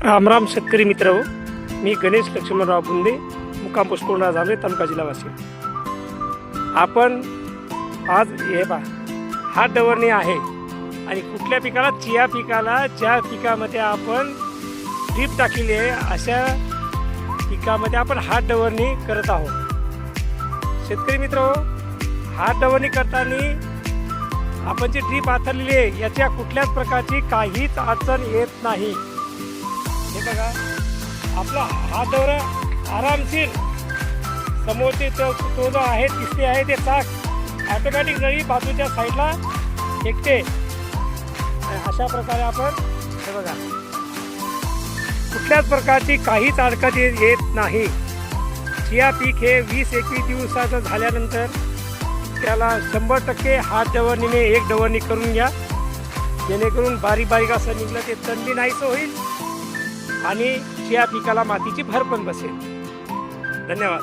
राम राम शेतकरी मित्र हो, मी गणेश लक्ष्मणराव बुंदे, मुक्काम पोस्ट कोंढा जांभळे, तालुका जिल्हा वाशिम। आपण आज हे हा डवरणी आहे आणि कुठल्या पिकाला, चिया पिकाला, ज्या पिकामध्ये आपण ड्रीप टाकलेली आहे अशा पिकामध्ये आपण हात डवरणी करत आहोत। शेतकरी मित्र हो, हात डवरणी करताना आपण जी ड्रीप आथरलेली आहे याच्या कुठल्याच प्रकारची काहीच अडचण येत नाही। हे बघा, आपला हात डवरा आरामशीर समोरचे तो जो आहे तिसरे आहे ते चाक ऑटोमॅटिक जरी बाजूच्या साईडला फेकते। अशा प्रकारे आपण हे बघा, कुठल्याच प्रकारची काहीच अडचण येत नाही। चिया पीक हे 20-21 दिवसाचं झाल्यानंतर त्याला 100% हात डवरणीने एक डवरणी करून घ्या, जेणेकरून बारीक बारीक असं निघलं ते तणबी नाहीसं होईल आणि चिया पिकाला मातीची भर पण बसेल। धन्यवाद।